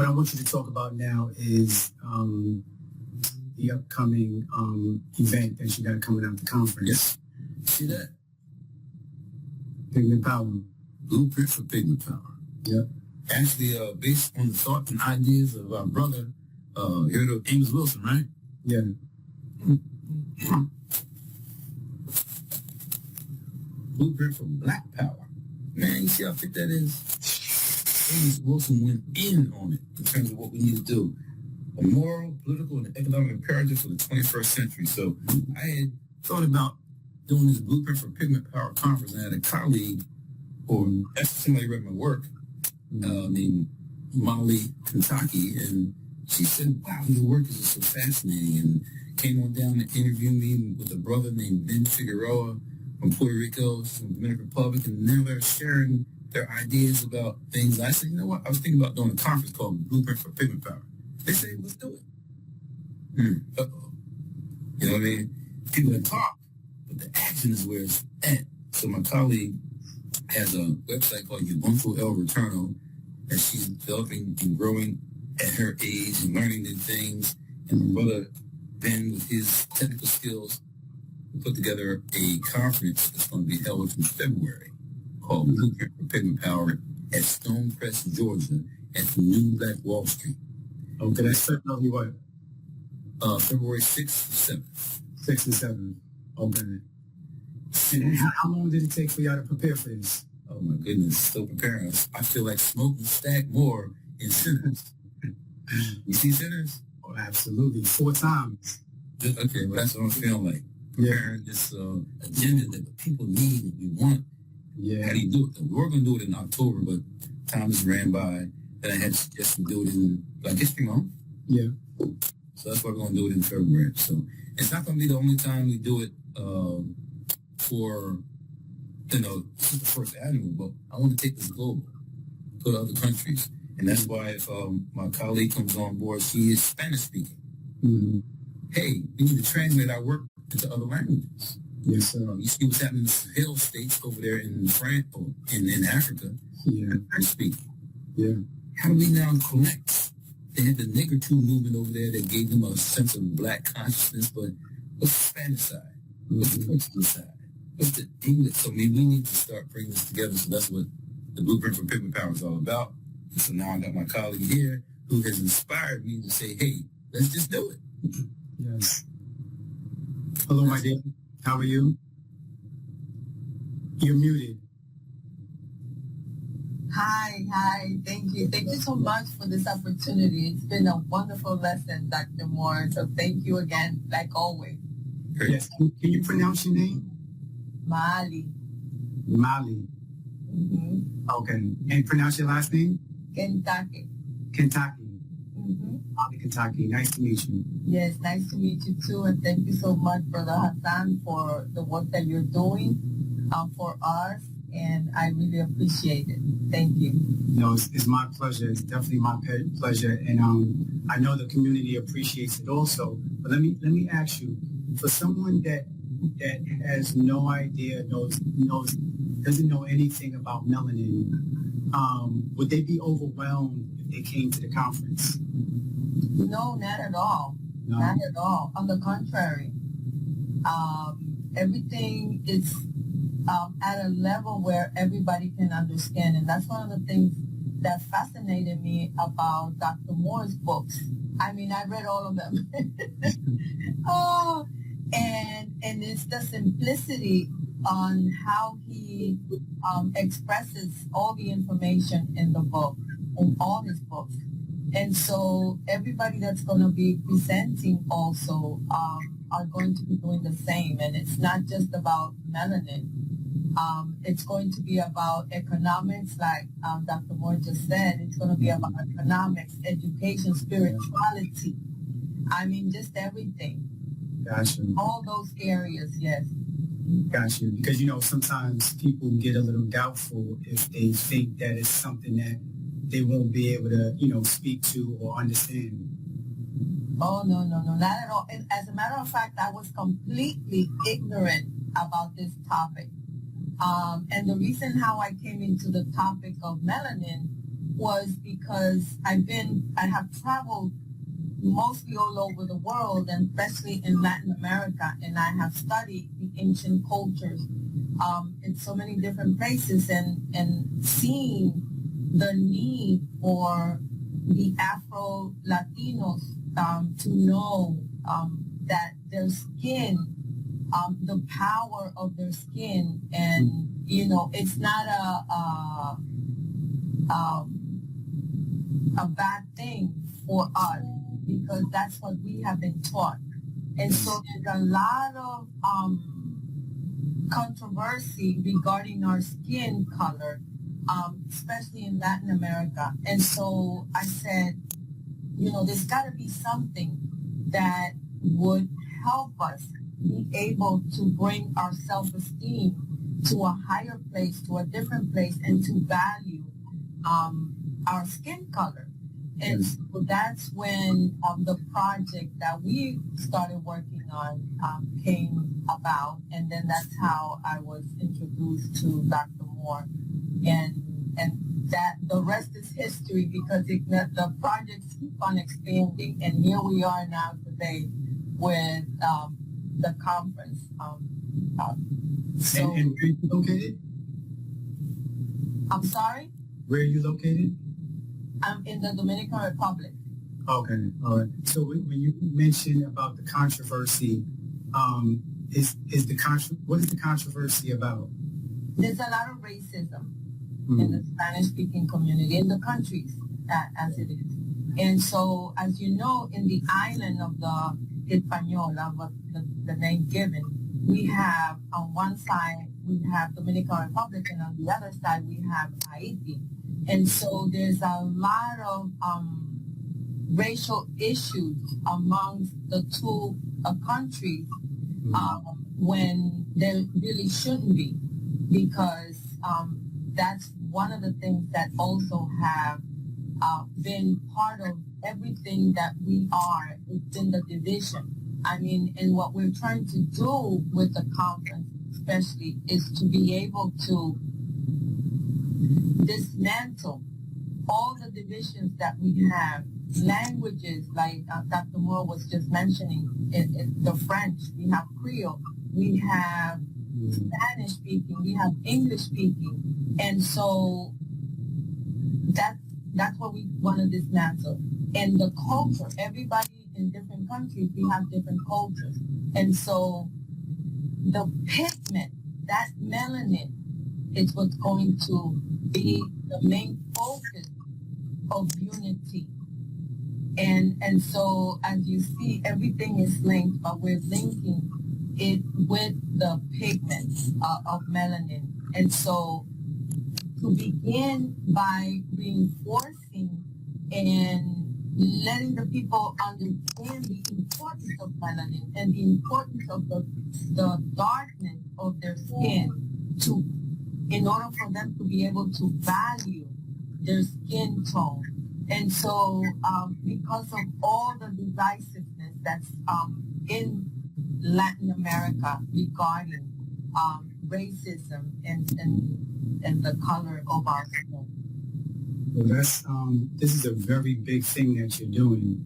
what I want you to talk about now is the upcoming event that you got coming out, the conference. Yes. See that? Pigment Power. Blueprint for Pigment Power. Yep. Actually, based on the thoughts and ideas of our brother, you heard of Amos Wilson, right? Yeah. Blueprint for Black Power. Man, you see how thick that is? Amos Wilson went in on it in terms of what we need to do. A moral, political, and economic imperative for the 21st century. So I had thought about doing this Blueprint for Pigment Power conference, and I had a colleague, or actually somebody read my work, named Maali, Kentake, and she said, wow, your work is just so fascinating, and came on down to interview me with a brother named Ben Figueroa from Puerto Rico, from the Dominican Republic, and now they're sharing their ideas about things. I said, you know what, I was thinking about doing a conference called Blueprint for Pigment Power. They say, let's do it. Uh-oh. You know what I mean? People can talk, but the action is where it's at. So my colleague has a website called UbuntuElRetorno that she's developing and growing at her age and learning new things. And my brother, Ben, with his technical skills, put together a conference that's going to be held in February called Blueprint for Pigment Power at Stonecrest, Georgia, at the New Black Wall Street. Okay, that's February what? February 6th and 7th. 6th and 7th. Okay. And how long did it take for y'all to prepare for this? Oh my goodness, still preparing us. I feel like smoking stack more in Sinners. You see Sinners? Oh, absolutely. 4 times. Okay, well that's what I'm feeling like. Preparing this agenda that the people need and we want. Yeah. How do you do it? We were going to do it in October, but time just ran by. Then I had to suggest to do it in Black History Month. Yeah. So that's why we're going to do it in February. So it's not going to be the only time we do it for, this is the first annual, but I want to take this global, go to other countries. And that's why if my colleague comes on board, she is Spanish speaking. Mm-hmm. Hey, we need to translate our work into other languages. Yes, sir. You see what's happening in the hill states over there in France or in Africa. Yeah. Spanish speaking. Yeah. How do we now connect? They had the Negritude movement over there that gave them a sense of black consciousness, but what's the Spanish side? What's the Portuguese side? What's the English? So we need to start bringing this together. So that's what the Blueprint for Pigment Power is all about. And so now I got my colleague here who has inspired me to say, hey, let's just do it. Yes. Hello, my dear. How are you? You're muted. Hi. Thank you. Thank you so much for this opportunity. It's been a wonderful lesson, Dr. Moore. So thank you again, like always. Yes. Can you pronounce your name? Maali. Maali. Mm-hmm. Okay. And pronounce your last name? Kentake. Kentake. Mm-hmm. Maali Kentake. Nice to meet you. Yes, nice to meet you too. And thank you so much, Brother Hassan, for the work that you're doing for us. And I really appreciate it. Thank you. No, it's my pleasure. It's definitely my pleasure. And I know the community appreciates it also. But let me ask you, for someone that has no idea, doesn't know anything about melanin, would they be overwhelmed if they came to the conference? No, not at all. No. Not at all. On the contrary, everything is at a level where everybody can understand. And that's one of the things that fascinated me about Dr. Moore's books. I mean, I read all of them. And it's the simplicity on how he expresses all the information in the book, in all his books. And so everybody that's going to be presenting also are going to be doing the same. And it's not just about melanin. It's going to be about economics, like Dr. Moore just said. It's going to be about economics, education, spirituality. I mean, just everything. Gotcha. All those areas, yes. Gotcha. Because, sometimes people get a little doubtful if they think that it's something that they won't be able to, speak to or understand. Oh, no, not at all. And as a matter of fact, I was completely ignorant about this topic. And the reason how I came into the topic of melanin was because I have traveled mostly all over the world, and especially in Latin America, and I have studied the ancient cultures in so many different places, and seen the need for the Afro-Latinos to know that their skin, the power of their skin, and it's not a bad thing for us, because that's what we have been taught. And so there's a lot of controversy regarding our skin color, especially in Latin America. And so I said, there's got to be something that would help us be able to bring our self-esteem to a higher place, to a different place, and to value our skin color. And so that's when the project that we started working on came about, and then that's how I was introduced to Dr. Moore, and that the rest is history, because the projects keep on expanding, and here we are now today with the conference. And where are you located? I'm sorry? Where are you located? I'm in the Dominican Republic. Okay, all right. So when you mentioned about the controversy, what is the controversy about? There's a lot of racism in the Spanish-speaking community, in the countries as it is. And so, as you know, in the island of the Español, the name given, we have on one side, we have Dominican Republic, and on the other side, we have Haiti. And so there's a lot of racial issues amongst the two countries when there really shouldn't be, because that's one of the things that also have been part of everything that we are within the division. I mean, and what we're trying to do with the conference especially is to be able to dismantle all the divisions that we have. Languages, like Dr. Moore was just mentioning, the French, we have Creole, we have Spanish speaking, we have English speaking, and so that's what we want to dismantle. And the culture, everybody in different countries, we have different cultures, and so the pigment, that melanin, is what's going to be the main focus of unity. And so, as you see, everything is linked, but we're linking it with the pigment of melanin. And so, to begin by reinforcing and letting the people understand the importance of melanin and the importance of the darkness of their skin, in order for them to be able to value their skin tone. And so because of all the divisiveness that's in Latin America regarding racism and the color of our skin. Well, this is a very big thing that you're doing.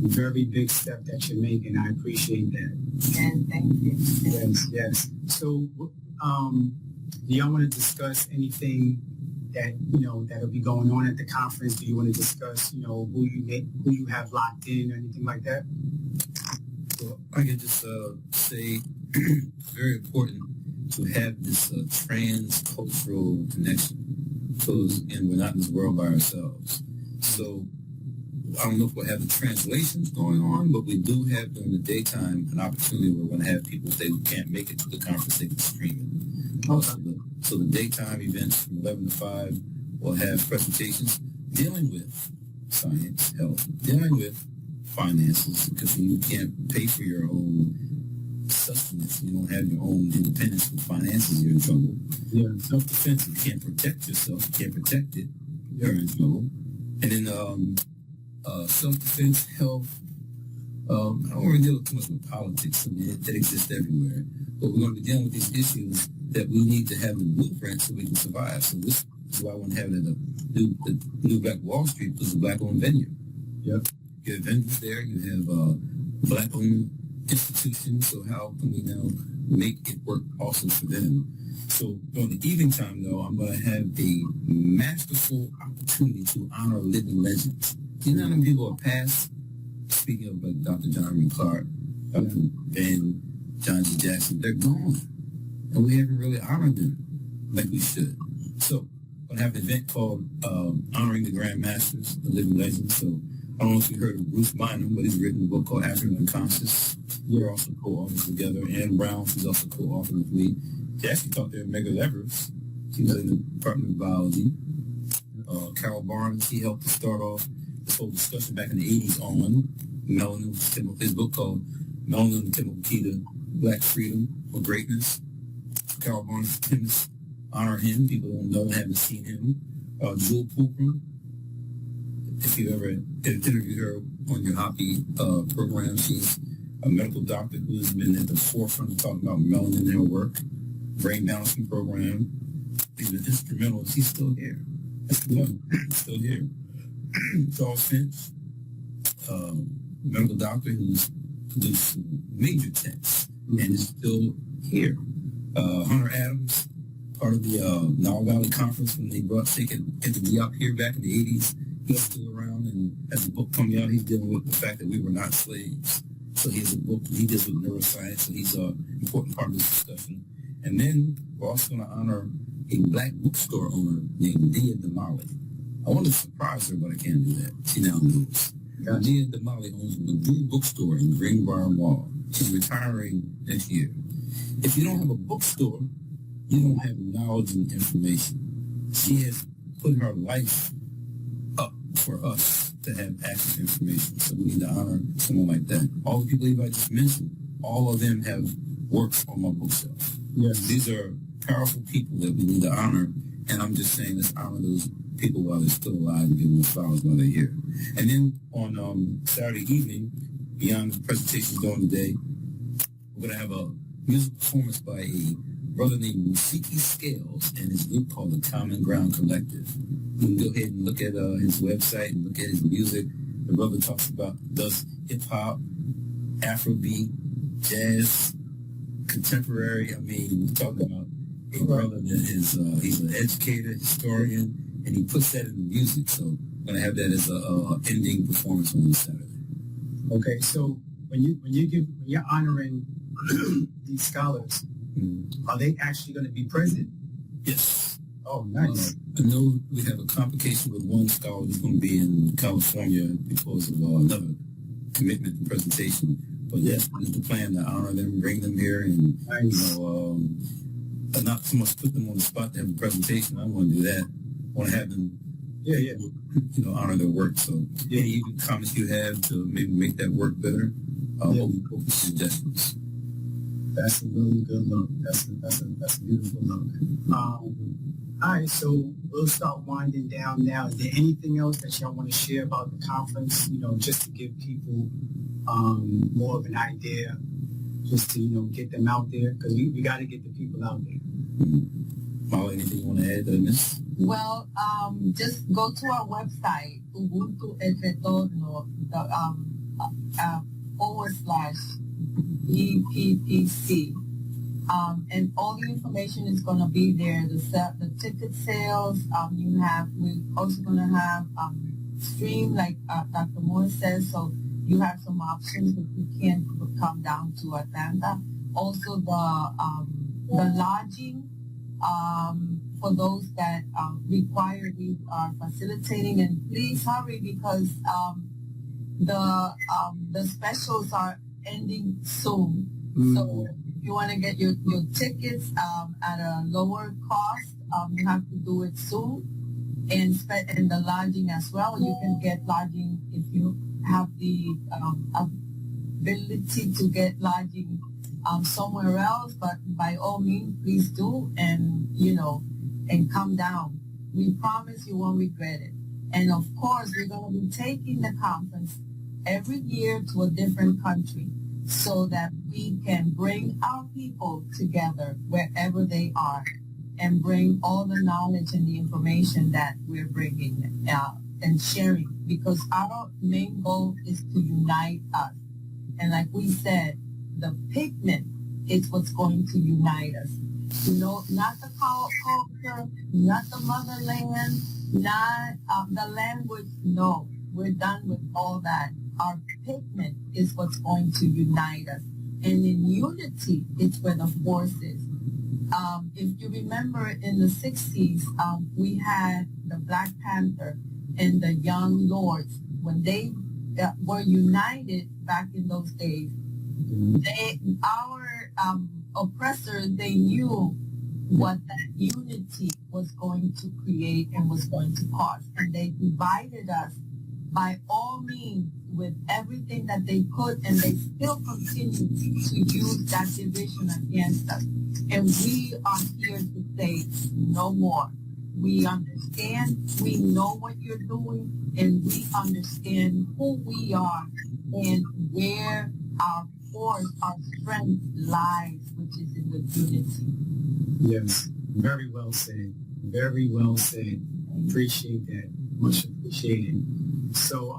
Very big step that you're making. I appreciate that. Yes, thank you. Yes. So, do y'all want to discuss anything that that'll be going on at the conference? Do you want to discuss who you have locked in or anything like that? Well, I can just say it's very important to have this trans-cultural connection. Because, again, we're not in this world by ourselves. So I don't know if we'll have the translations going on, but we do have during the daytime an opportunity where we're going to have people say who can't make it to the conference, they can stream it. Okay. So the daytime events from 11 to 5 will have presentations dealing with science, health, dealing with finances, because when you can't pay for your own sustenance, you don't have your own independence with finances, you're in trouble. Yeah. Self-defense, you can't protect yourself, you can't protect it, you're in trouble. And then self-defense, health, I don't want to deal too much with politics. I mean, that exists everywhere. But we're going to be dealing with these issues that we need to have the blueprint so we can survive. So this That's why I want to have it at the New Black Wall Street, because it's a black-owned venue. Yep. You have venues there. You have black-owned institutions. So how can we now make it work also for them? So during the evening time, though, I'm going to have a masterful opportunity to honor living legends. You know how many people are past? Speaking of like Dr. John Reed Clark, Dr. Ben, John G. Jackson, they're gone. And we haven't really honored them like we should. So I'm going to have an event called Honoring the Grand Masters, the Living Legends. So I don't know if you heard of Bruce Bynum, but he's written a book called African Unconscious. We're also co-authors together. Ann Brown, who's also co-author with me. She actually taught there at Medgar Evers. She was in the Department of Biology. Carol Barnes, he helped to start off this whole discussion back in the 80s on melanin. His book called Melanin, the Chemical Key to Black Freedom or Greatness. Carol Barnes, chemist, honor him. People don't know, haven't seen him. Jewel Pookrum, if you ever interviewed her on your HAPI program, she's a medical doctor who's been at the forefront of talking about melanin in her work, brain balancing program. He's been instrumental. He's still here. Still here. Charles Finch, medical doctor who's produced major texts and is still here. Hunter Adams, part of the Nile Valley Conference when they brought Shaken to be up here back in the 80s. He's still around, and as the book coming out, he's dealing with the fact that we were not slaves. So he has a book, he deals with neuroscience, so he's an important part of this discussion. And then we're also going to honor a black bookstore owner named Dia Damali. I want to surprise her, but I can't do that. She now knows. Gotcha. Dia Damali owns the Blue Bookstore in Greenbrier Mall. She's retiring next year. If you don't have a bookstore, you don't have knowledge and information. She has put her life up for us to have access to information. So we need to honor someone like that. All the people I just mentioned, all of them have works on my bookshelf. Yes. These are powerful people that we need to honor, and I'm just saying let's honor those people while they're still alive and give them flowers while they're here. And then on Saturday evening, beyond the presentations during the day, we're going to have a music performance by a brother named Musiki Scales and his group called the Common Ground Collective. You can go ahead and look at his website and look at his music. The brother does hip-hop, Afrobeat, jazz, contemporary. I mean, we're talking about a brother that is, he's an educator, historian, and he puts that in the music. So I'm going to have that as a ending performance on this Saturday. Okay, so when you're honoring these scholars, are they actually going to be present? Yes. Oh, nice. I know we have a complication with one scholar who's going to be in California because of another commitment and presentation. But yes, it's the plan to honor them, bring them here, and Nice. Not so much put them on the spot to have a presentation. I don't want to do that. I want to have them, honor their work. So any comments you have to maybe make that work better, open suggestions. That's a really good look. That's a beautiful look. All right, so we'll start winding down now. Is there anything else that y'all want to share about the conference? Just to give people more of an idea, just to get them out there, because we got to get the people out there. Maali, anything you want to add to this? Well, just go to our website, UbuntuElRetorno, /EPPC. And all the information is going to be there. The ticket sales, we're also going to have stream, like Dr. Moore says, so you have some options if you can't come down to Atlanta. Also, the lodging, for those that require, we are facilitating, and please hurry because the specials are ending soon. So if you want to get your tickets at a lower cost, you have to do it soon, and the lodging as well. You can get lodging if you have the ability to get lodging somewhere else, but by all means, please do, and come down. We promise you won't regret it. And of course, we're going to be taking the conference every year to a different country so that we can bring our people together wherever they are. and bring all the knowledge and the information that we're bringing and sharing, because our main goal is to unite us. And like we said, the pigment is what's going to unite us. Not the culture, not the motherland, not the language. No, we're done with all that. Our pigment is what's going to unite us. And in unity, it's where the force is. If you remember in the 60s, we had the Black Panther and the Young Lords. When they were united back in those days, our oppressors, they knew what that unity was going to create and was going to cause. And they divided us by all means with everything that they could, and they still continue to use that division against us. And we are here to say no more. We understand, we know what you're doing, and we understand who we are and where our force, our strength lies, which is in the unity. Yes, very well said. Very well said. Appreciate that. Much appreciated. So,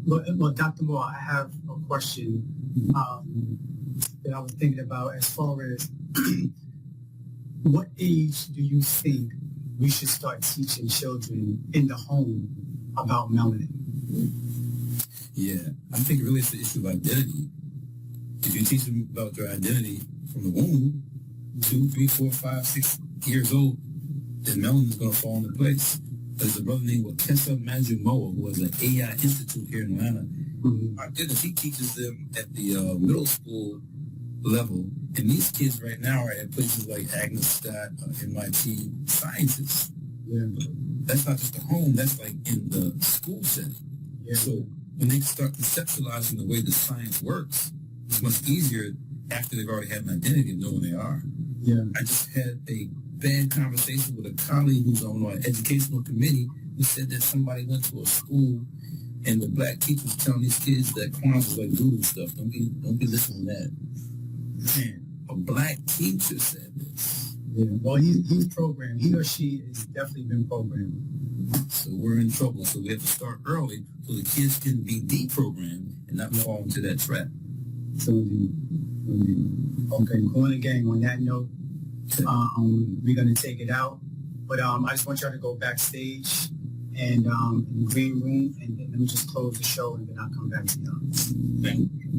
well, Dr. Moore, I have a question that I was thinking about as far as what age do you think we should start teaching children in the home about melanin? Yeah, I think really it's the issue of identity. If you teach them about their identity from the womb, 2, 3, 4, 5, 6 years old, then melanin is going to fall into place. There's a brother named Kentake who was an AI Institute here in Atlanta. My goodness, he teaches them at the middle school level. And these kids right now are at places like Agnes Scott, MIT, scientists. Yeah. That's not just the home, that's like in the school setting. Yeah. So when they start conceptualizing the way the science works, it's much easier after they've already had an identity of knowing they are. Yeah. I just had a bad conversation with a colleague who's on our educational committee who said that somebody went to a school and the black teacher was telling these kids that Kwanzaa is like voodoo stuff. Don't be listening to that. Man, a black teacher said this. Yeah. Well, he's programmed. He or she has definitely been programmed. So we're in trouble. So we have to start early so the kids can be deprogrammed and not fall into that trap. So indeed. Okay, going again on that note, we're going to take it out. But I just want y'all to go backstage and in the green room, and let me just close the show, and then I'll come back to y'all. Thank you.